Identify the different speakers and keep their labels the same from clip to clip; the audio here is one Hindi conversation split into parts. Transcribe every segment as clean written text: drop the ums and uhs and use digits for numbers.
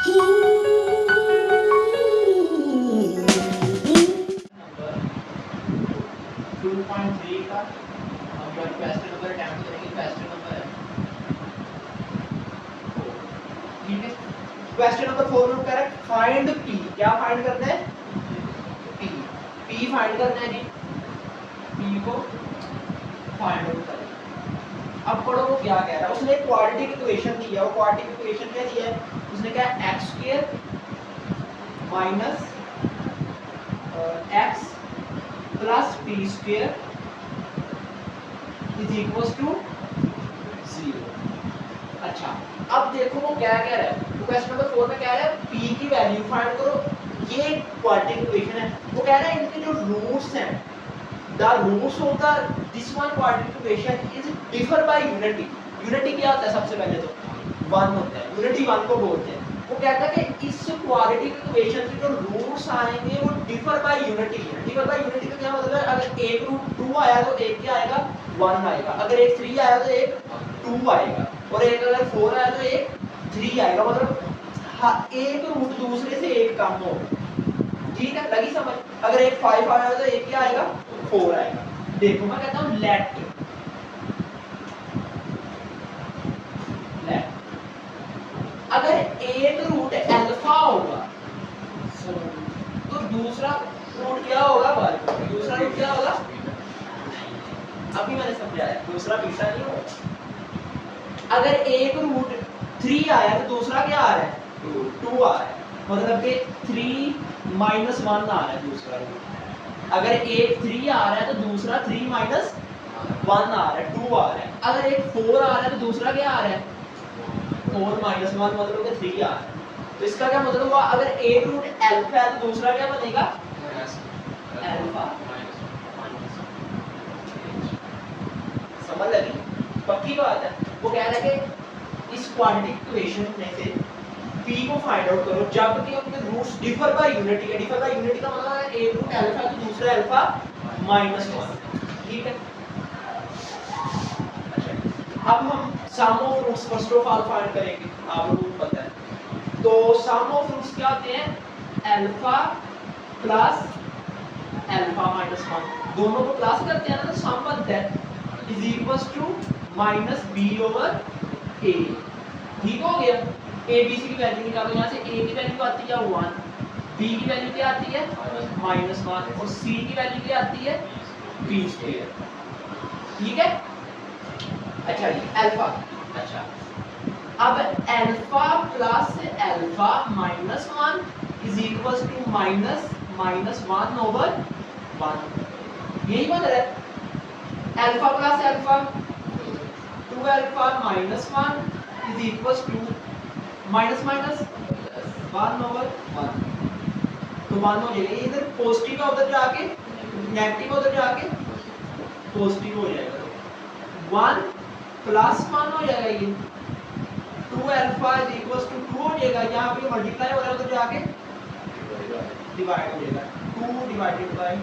Speaker 1: 2.3 का हम जो क्वेश्चन नंबर अटेम्प्ट करेंगे, क्वेश्चन नंबर है 4। ठीक है, क्वेश्चन नंबर 4 में कह रहा है फाइंड पी। क्या फाइंड करना है? पी। पी फाइंड करना है जी, पी को फाइंड आउट करें। अब पढ़ो वो क्या कह रहा है। उसने एक क्वाड्रेटिक इक्वेशन दी है। वो क्वाड्रेटिक इक्वेशन क्या दी है? उसने कहा x² minus x plus p² is equal to 0। अच्छा, अब देखो वो क्या कह रहा है। तो क्वेश्चन नंबर 4 में कह रहा है p की वैल्यू फाइंड करो। ये क्वाड्रेटिक इक्वेशन है। वो कह रहा है इनके जो रूट्स हैं, the roots of the this one quadratic equation is differ by unity. Unity क्या होता है? सबसे पहले तो 1 होता है, यूनिटी 1 को बोलते हैं। वो कहता है कि इस क्वाड्रेटिक इक्वेशन के जो रूट्स आएंगे वो डिफर बाय यूनिटी है। डिफर बाय यूनिटी का क्या मतलब है? अगर एक रूट 2 आया तो एक क्या आएगा? 1 आएगा। अगर एक 3 आया तो एक 2 आएगा, और एक अगर 4 आया तो एक 3 आएगा। मतलब हाँ, एक रूट दूसरे से एक कम हो। ठीक है, लगी समझ? अगर एक 5 आया तो एक क्या आएगा? 4 आएगा। देखो मैं कहता हूं लेट अगर एक रूट अल्फा होगा तो दूसरा रूट क्या होगा? दूसरा रूट क्या होगा? अभी मैंने समझाया, दूसरा बीटा नहीं होगा। अगर एक रूट 3 आया तो दूसरा क्या आ रहा है? 2 आ रहा है। मतलब कि 3 माइनस 1 आ रहा है दूसरा रूट। अगर एक 3 आ रहा है तो दूसरा 3 माइनस 1 आ रहा है, 2 आ रहा है। अगर एक 4 आ रहा है तो दूसरा क्या आ रहा है? 4 माइनस 1 मतलब कि 3 आ रहा है। तो इसका क्या मतलब हुआ? अगर एक रूट अल्फा है तो दूसरा क्या बनेगा? अल्फा। समझ लगी? पक्की बात है। वो कह रहा है कि इस क्वाड्रेटिक इक्वेशन में से p को फाइंड आउट करो जबकि उनके रूट्स डिफर बाय यूनिटी है। डिफर बाय यूनिटी का मतलब है एक रूट अल्फा तो दूसरा अल्फा माइनस 1। ठीक है, अच्छा अब हम sum of roots first of all find करेंगे। आप लोगों को पता है तो सम ऑफ रूट्स क्या होते हैं? अल्फा प्लस अल्फा माइनस 1 दोनों को प्लस करते हैं ना तो सम बनता है is equals to minus b over a. ठीक हो गया। ए बी सी की वैल्यू निकालो। यहाँ से ए की वैल्यू आती है 1, बी की वैल्यू क्या आती है? माइनस 1, और सी की वैल्यू क्या आती है? B square. ठीक है, अच्छा ये अल्फा। अच्छा, अब alpha plus alpha minus 1 is equals to minus minus 1 over 1। यही बन रहा है। Alpha plus alpha 2 alpha minus 1 is equals to minus minus 1 over 1। तो 1 हो जाएगा। इधर पॉजिटिव है, उधर जाके नेगेटिव, उधर जाके पॉजिटिव हो जाएगा। 1 प्लस 1 हो जाएगा। ये 2 अल्फा इज इक्वल्स टू 2 हो जाएगा। यहाँ पे मल्टीप्लाई हो रहा है, उधर जाके डिवाइड हो जाएगा। 2 डिवाइडेड बाय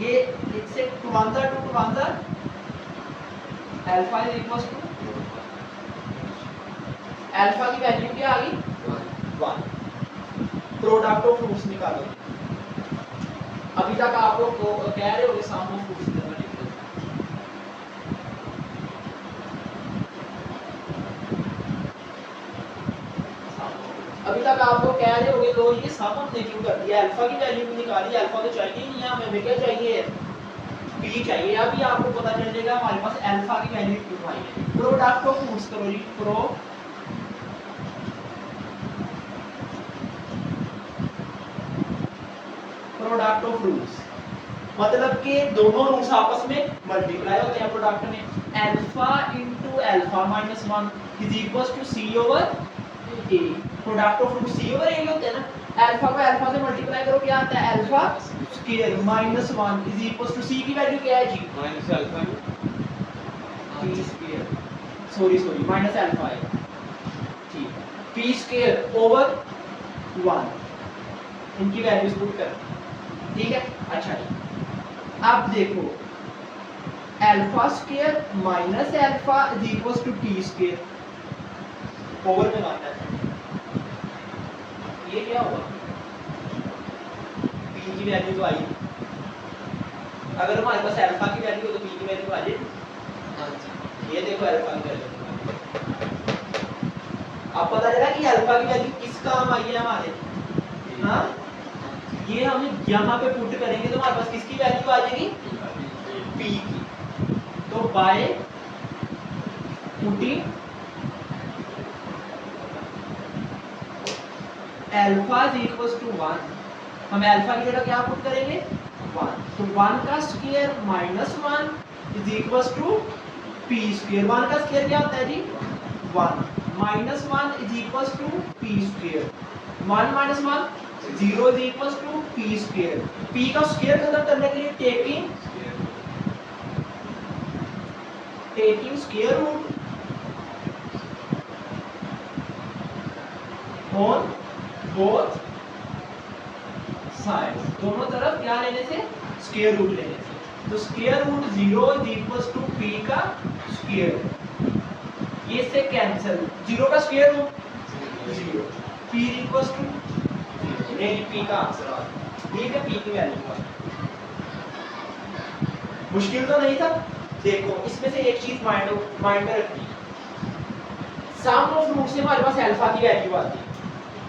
Speaker 1: ये इससे 2 1 2 2 1 alpha is equals to alpha की वैल्यू क्या आ गई? 1। प्रोडक्ट ऑफ रूट्स निकालो। अभी तक आप लोग कह रहे होंगे सम ऑफ रूट्स निकालना। अभी तक आप लोग कह रहे होंगे तो ये सम हमने क्यों कर दिया? अल्फा की वैल्यू भी निकाली, अल्फा तो चाहिए ही नहीं है हमें क्या चाहिए? बी चाहिए। अभी आपको पता चल जाएगा हमारे पास अल्फा की वैल्यू क्यों आई है। प्रोडक्ट ऑफ रूट्स करो जी। प्रोडक्ट ऑफ रूट्स मतलब कि दोनों रूट्स आपस में मल्टीप्लाई होते हैं प्रोडक्ट में। Alpha into alpha minus 1 is equals to c over a. Product of root c over a होते हैं ना। अल्फा को अल्फा से मल्टीप्लाई करो क्या आता है? Alpha square minus 1 is equals to c की वैल्यू क्या है जी?
Speaker 2: Minus alpha
Speaker 1: p square, sorry minus alpha है। ठीक है, पी स्क्वायर ओवर 1 इनकी वैल्यूज पुट कर। ठीक है, अच्छा अब देखो alpha square minus alpha is equals to T square over में आता है। क्या होगा, p की वैल्यू तो आई, अगर हमारे पास अल्फा की वैल्यू हो तो p की वैल्यू आ जाए। ये देखो अल्फा की वैल्यू, अब पता चला कि अल्फा की वैल्यू किस काम आई है हमारे, हाँ ये हम यहाँ पे पुट करेंगे तो हमारे पास किसकी वैल्यू आ जाएगी, p की। तो by putting alpha is equal to 1, हम अल्फा की जगह क्या पुट करेंगे 1, तो 1 का square minus 1 is equal to p square. 1 का स्क्वायर क्या होता है जी 1, minus 1 is equal to p square, 1 minus 1 0 is equal to p square. p का स्क्वायर खत्म करने के लिए taking square root on both sides, दोनों तरफ क्या लेने से स्क्वायर रूट लेने से। तो square root 0 is equal to p का स्क्वायर, ये से कैंसिल, 0 का square root 0, p equal to ये p का आंसर आ गया। ठीक है, p की वैल्यू का मुश्किल तो नहीं था। देखो इसमें से एक चीज माइंड में रखनी, सम ऑफ रूट से हमारे पास अल्फा की वैल्यू आती है,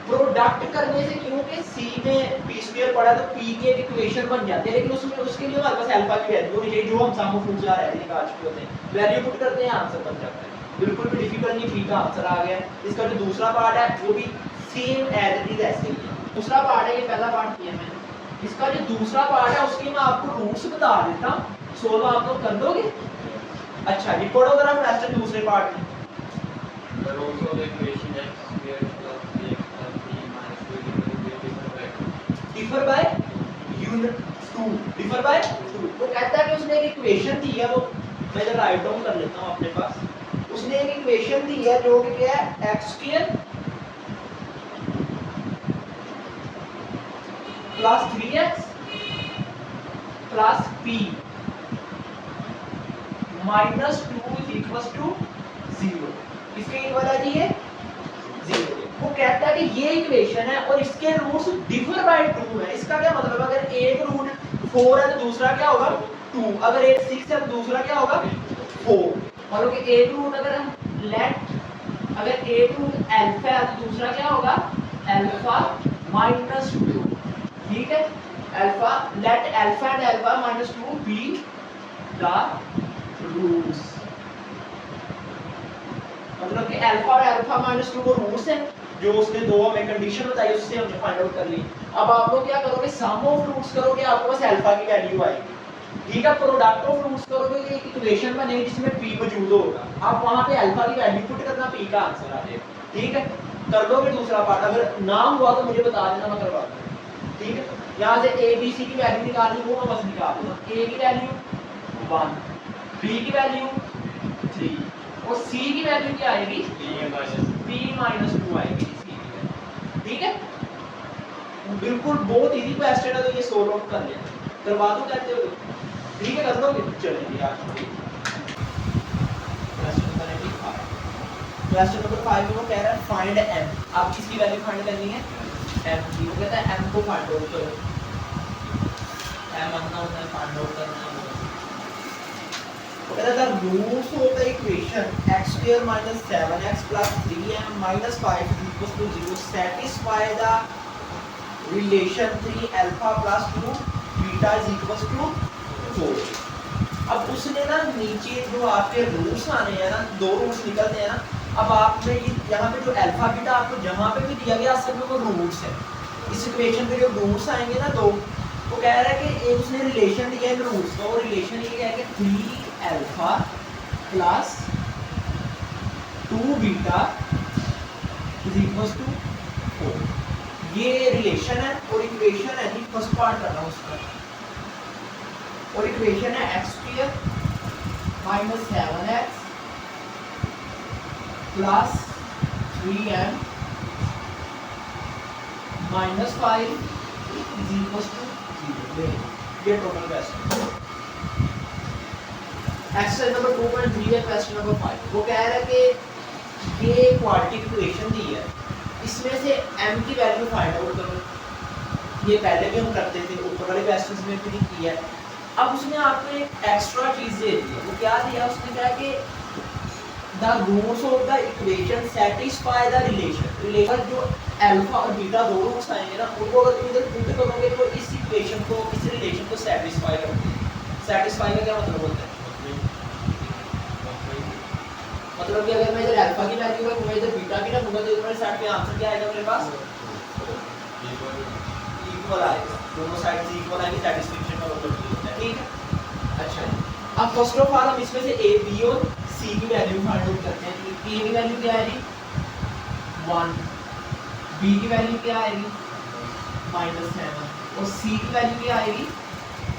Speaker 1: प्रोडक्ट करने से क्योंकि c में p स्क्वायर पड़ा तो p की एक इक्वेशन बन जाती है, लेकिन उसमें उसके लिए हमारे पास अल्फा की वैल्यू होनी चाहिए, जो हम सम ऑफ रूट जा रहे हैं निकाल चुके होते हैं, वैल्यू पुट करते हैं आंसर बन जाता है। बिल्कुल भी डिफिकल्ट नहीं, p का आंसर आ गया। इसका जो दूसरा पार्ट है वो भी सेम एज इट इज ऐसे ही है। दूसरा पार्ट है, ये पहला पार्ट किया मैंने, इसका जो दूसरा पार्ट है उसके मैं आपको रूट्स बता देता हूं, सोल्व आप लोग कर दोगे। अच्छा जी पढ़ो जरा क्वेश्चन दूसरे पार्ट में। Differ by unit 2, differ by 2, वो कहता है कि उसने एक इक्वेशन दी है, वो मैं जरा राइट डाउन कर लेता हूं अपने पास। उसने एक इक्वेशन दी है जो कि क्या है x² plus 3x plus p minus 2 is equal to 0, इसके इक्वल है जी ये 0। वो कहता है कि ये इक्वेशन है और इसके रूट्स डिफर बाय 2 है। इसका क्या मतलब, अगर एक रूट 4 है तो दूसरा क्या होगा 2, अगर एक 6 है तो दूसरा क्या होगा 4। मतलब कि एक रूट अगर एक रूट अल्फा है तो दूसरा क्या होगा अल्फा माइनस 2, ठीक है। Alpha let alpha and alpha minus 2 be the roots, मतलब कि अल्फा और अल्फा माइनस 2 वो रूट्स हैं जो उसने दो हमें कंडीशन बताई, उससे हमने फाइंड आउट कर ली। अब आप लोग क्या करोगे, सम ऑफ रूट्स करोगे, आपके पास अल्फा की वैल्यू आएगी, ठीक है। प्रोडक्ट ऑफ रूट्स करोगे, एक इक्वेशन बनेगी जिसमें p मौजूद होगा, आप वहां पे अल्फा की वैल्यू पुट करना, p का आंसर आ जाएगा, ठीक है। कर लोगे दूसरा पार्ट, अगर ना हुआ तो मुझे बता देना, मैं करवा दूंगा, ठीक है। यहां से a b c की वैल्यू निकालनी, वो मैं बस निकाल दूंगा। a की वैल्यू 1, b की वैल्यू 3 और c की वैल्यू क्या आएगी p माइनस 2 आएगी, ठीक है। बिल्कुल बहुत इजी क्वेश्चन है, तो ये सोल्व आउट कर लेना, करवा दो कहते हो, ठीक है, कर दोगे। चलिए आज क्वेश्चन नंबर 5 में वो कह रहा है फाइंड m, आप किसकी वैल्यू फाइंड करनी है m की। वो कहता है m को फाइंड आउट करो, m अपना होता है फाइंड आउट करना है। वो कहता है the roots of the equation x² - 7x + 3m - 5 = 0 satisfy the relation 3α + 2β = 4। अब उसने ना नीचे जो आपके रूट्स आने हैं ना, दो रूट्स निकलते हैं ना, अब आपने यहाँ पे जो अल्फा बीटा आपको जहाँ पे भी दिया गया असल में वो रूट्स है। इस इक्वेशन पे जो रूट्स आएंगे ना दो, वो कह रहा है कि एक उसने रिलेशन दिया है रूट्स का, वो रिलेशन ये है कि 3α + 2β = 4। ये रिलेशन है और इक्वेशन है जी, फर्स्ट पार्ट कर रहा हूँ उसका, और इक्वेशन है x² - 7x + 3m - 5 = 0। ये टोटल क्वेश्चन एक्सरसाइज नंबर 2.3 है, क्वेश्चन नंबर 5। वो कह रहा है कि ये क्वाड्रेटिक इक्वेशन दी है, इसमें से m की वैल्यू फाइंड आउट करो। ये पहले भी हम करते थे, ऊपर वाले क्वेश्चंस में भी किया है। अब उसने आपको एक एक्स्ट्रा चीज दे दी है। वो क्या दिया उसने, कहा कि the roots of the equation satisfy the relation जो अल्फा और बीटा दो रूट्स आएंगे ना, उनको अगर तुम इधर पुट करोगे तो इस इक्वेशन को, इस रिलेशन को सेटिस्फाई करते हैं। सेटिस्फाई का क्या मतलब होता है? मतलब कि अगर मैं इधर अल्फा की वैल्यू रखूंगा, इधर बीटा की रखूंगा, तो इधर साइड पे आंसर क्या आएगा मेरे पास? इक्वल आएगा। दोनों साइड से इक्वल आएगी, सेटिस्फैक्शन का मतलब ये होता है। ठीक है, अच्छा। अब फर्स्ट ऑफ ऑल हम इसमें से a b और c की वैल्यू फाइंड आउट करते हैं। तो a की वैल्यू क्या आएगी? 1, b की वैल्यू क्या आएगी? -7, और c की वैल्यू क्या आएगी?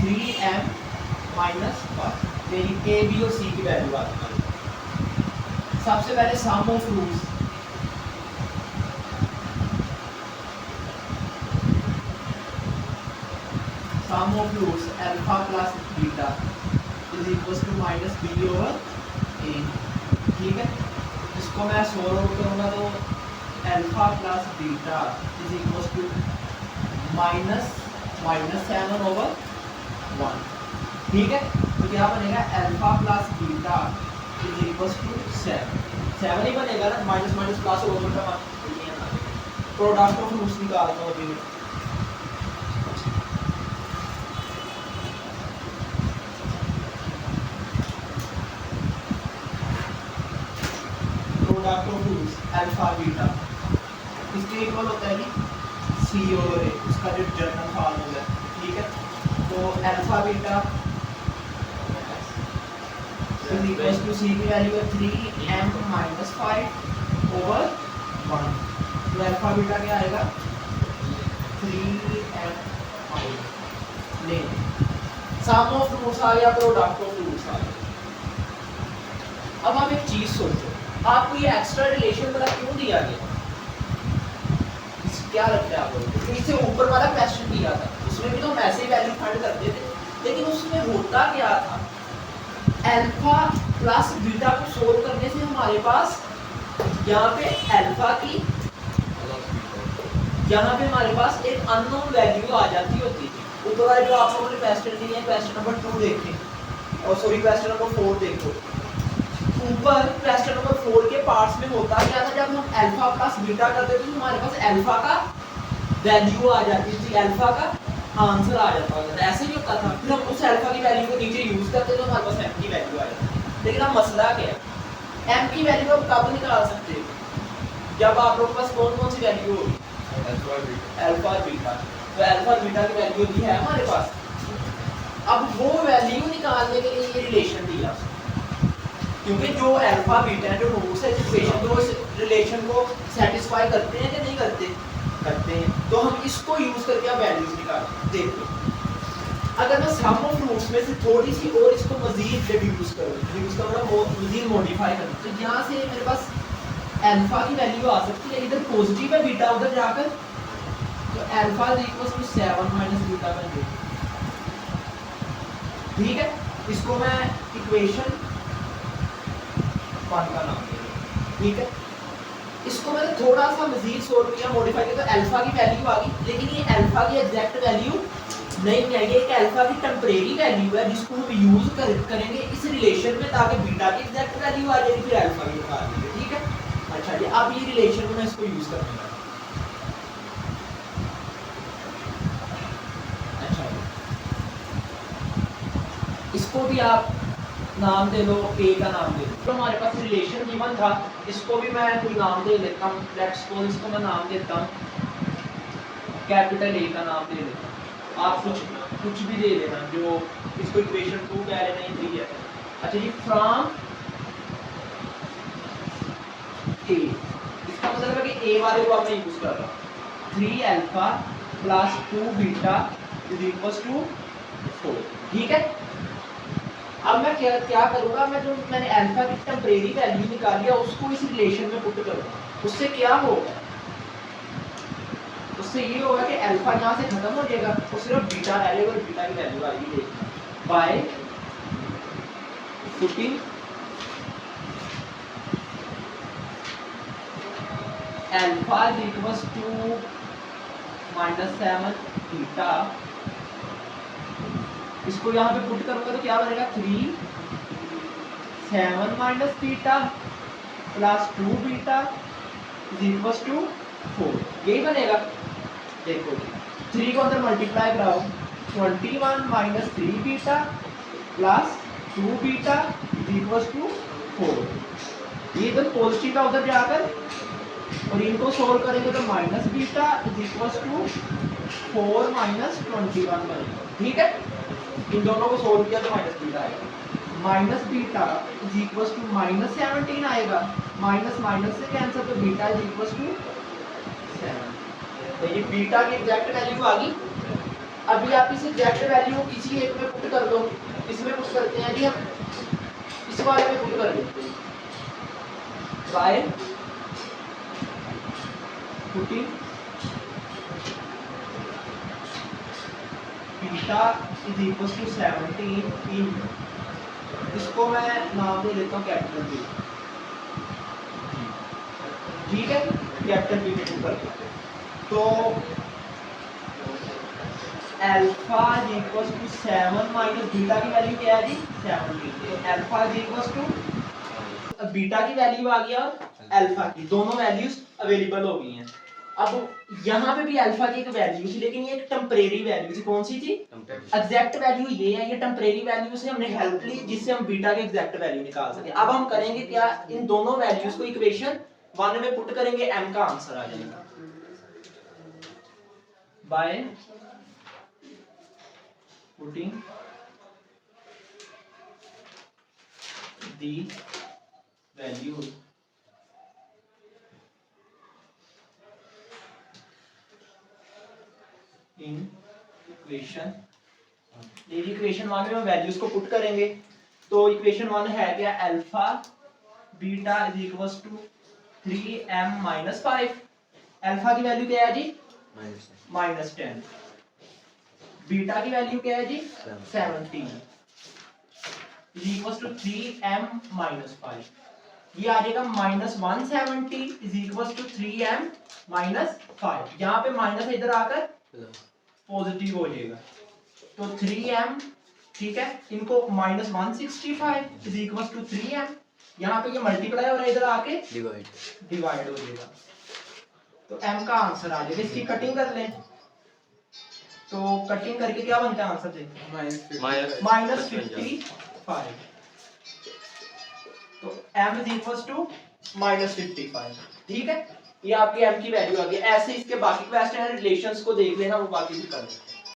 Speaker 1: 3m -5। मेरी a b और c की वैल्यू आ गई। सबसे पहले sum of roots, sum of roots alpha plus beta is equals to -b over a। ठीक है, इसको मैं सॉल्व आउट करूंगा तो alpha plus beta is equals to -7 over 1। ठीक है, तो क्या बनेगा? Alpha plus beta is equals to 7 ही बनेगा ना, माइनस माइनस प्लस ओवर का प्रोडक्ट ऑफ रूट्स निकालता हूं अभी। Product of roots alpha beta इसके इक्वल होता है कि c ओवर a, उसका जो जनरल फार्मूला है। ठीक है, तो alpha beta is equals to c की वैल्यू है 3m -5 ओवर 1। तो अल्फा बीटा क्या आएगा? 3m 5। ले सम ऑफ रूट्स आ गया, प्रोडक्ट ऑफ रूट्स आ गया। अब आप एक चीज सोचो, आपको ये एक्स्ट्रा रिलेशन वाला क्यों दिया गया? क्या लगता है आप लोगों को? इससे ऊपर वाला क्वेश्चन दिया था, उसमें भी तो हम ऐसे ही वैल्यू फाइंड करते थे, लेकिन उसमें होता क्या था? अल्फा प्लस बीटा को सोल्व करने से हमारे पास यहाँ पे अल्फा की, यहाँ पे हमारे पास एक अननोन वैल्यू आ जाती होती थी। ऊपर वाले जो आप लोगों ने क्वेश्चन दिए हैं, क्वेश्चन नंबर 2 देखें, और सॉरी क्वेश्चन नंबर 4 देखो। ऊपर क्वेश्चन नंबर 4 के पार्ट्स में होता क्या था? जब हम अल्फा प्लस बीटा करते थे तो हमारे पास अल्फा का वैल्यू आ जाती थी, अल्फा का आंसर आ जाता था। ऐसे ही होता था। फिर हम उस अल्फा की वैल्यू को नीचे यूज करते तो हमारे पास m की वैल्यू आ जाती। लेकिन अब मसला क्या है? m की वैल्यू आप कब निकाल सकते हो? जब आप लोगों के पास कौन कौन सी वैल्यू होगी? अल्फा और बीटा। तो अल्फा और बीटा की वैल्यू भी है हमारे पास। अब वो वैल्यू निकालने के लिए ये रिलेशन दिया, क्योंकि जो अल्फा बीटा जो रूट्स है इक्वेशन को, इस रिलेशन को सेटिस्फाई करते हैं कि नहीं करते? करते हैं। तो हम इसको यूज करके अब वैल्यूज निकालें। देखो, अगर मैं सम ऑफ रूट्स में से थोड़ी सी और इसको मजीद डिड्यूस करूं, डिड्यूस का मतलब मजीद मॉडिफाई करूं, तो यहाँ से मेरे पास अल्फा की वैल्यू आ सकती है, इधर पॉजिटिव है बीटा उधर जाकर, तो alpha is equal to 7 minus beta बन जाएगी। ठीक है, इसको मैं इक्वेशन 1 का नाम दे दूं। ठीक है, इसको मैंने थोड़ा सा मजीद सोल्व किया, मॉडिफाई किया, तो अल्फा की वैल्यू आ गई। लेकिन ये अल्फा की एग्जैक्ट वैल्यू नहीं है, ये एक अल्फा की टेम्परेरी वैल्यू है जिसको हम यूज करेंगे इस रिलेशन में, ताकि बीटा की एग्जैक्ट वैल्यू आ जाएगी, फिर अल्फा की निकाल देंगे। ठीक है, अच्छा जी, अब ये रिलेशन में मैं इसको यूज करने लगा। अच्छा, इसको भी आप नाम दे लो, ए का नाम दे दो। तो हमारे पास रिलेशन गिवन था, इसको भी मैं कोई नाम दे देता हूँ। लेट्स सपोज इसको मैं नाम देता हूँ कैपिटल ए का नाम दे देता हूँ। आप कुछ भी दे देना, जो इसको इक्वेशन 2 कह रहे हैं, 3 है। अच्छा जी, फ्रॉम ए, इसका मतलब है कि ए वाले को अब मैं यूज कर रहा हूँ। 3 alpha plus 2 beta is equals to 4। ठीक है, अब मैं क्या करूंगा? मैं जो मैंने अल्फा की टेम्परेरी वैल्यू निकाली है उसको इस रिलेशन में पुट करूंगा। उससे क्या होगा? उससे ये होगा कि अल्फा यहाँ से खत्म हो जाएगा और सिर्फ बीटा रह जाएगा, और बीटा की वैल्यू आएगी by putting alpha is equals to -7 beta, इसको यहाँ पे पुट करूंगा तो क्या बनेगा 3 7 minus beta plus 2 beta is equals to 4, यही बनेगा। देखो 3 को अंदर मल्टीप्लाई कराओ, 21 minus 3 beta plus 2 beta is equals to 4, ये इधर पॉजिटिव का उधर जाकर और इनको सोल्व करेंगे तो minus beta is equals to 4 minus 21 बनेगा। ठीक है, इन दोनों को सोल्व किया तो माइनस बीटा आएगा, minus beta is equals to minus 17 आएगा, माइनस माइनस से कैंसिल तो बीटा इज इक्वल्स टू 7। तो ये बीटा की एग्जैक्ट वैल्यू आ गई। अभी आप इस एग्जैक्ट वैल्यू को किसी एक में पुट कर दो, इसमें पुट करते हैं जी हम, इस वाले में पुट कर देते हैं by putting beta is equals to 17 in, इसको मैं नाम दे देता हूँ कैपिटल बी। ठीक है, कैपिटल बी में पुट कर देते हैं तो alpha is equals to 7 minus beta की वैल्यू क्या है जी 17, तो alpha is equals to beta की वैल्यू आ गया और अल्फा की, दोनों वैल्यूज अवेलेबल हो गई हैं। अब यहाँ पे भी अल्फा की एक वैल्यू थी, लेकिन ये एक टेम्परेरी वैल्यू थी। कौन सी थी? एग्जैक्ट वैल्यू ये है, ये टेम्परेरी वैल्यू से हमने हेल्प ली जिससे हम बीटा के एग्जैक्ट वैल्यू निकाल सके। अब हम करेंगे क्या, इन दोनों वैल्यूज को इक्वेशन 1 में पुट करेंगे, m का आंसर आ जाएगा by putting the value in equation, ये इक्वेशन 1 में हम वैल्यूज को पुट करेंगे। तो इक्वेशन 1 है क्या, alpha beta is equals to 3m minus 5, alpha की वैल्यू क्या है जी -10, बीटा की वैल्यू क्या है जी 17 is equals to 3m minus 5, ये आ जाएगा -170 is equals to 3m minus 5, यहाँ पे माइनस इधर आकर पॉजिटिव हो जाएगा तो 3m, ठीक है, इनको -165 इज इक्वल्स टू 3m, यहाँ पे ये मल्टीप्लाई हो रहा है, इधर आके डिवाइड हो जाएगा तो m का आंसर आ जाएगा। इसकी कटिंग कर लें तो कटिंग करके क्या बनता है आंसर देखिए -55, तो m इज इक्वल्स टू -55। ठीक है, ये आपकी m की वैल्यू आ गई। ऐसे इसके बाकी क्वेश्चन है, रिलेशंस को देख लेना, वो बाकी भी कर लेते हैं।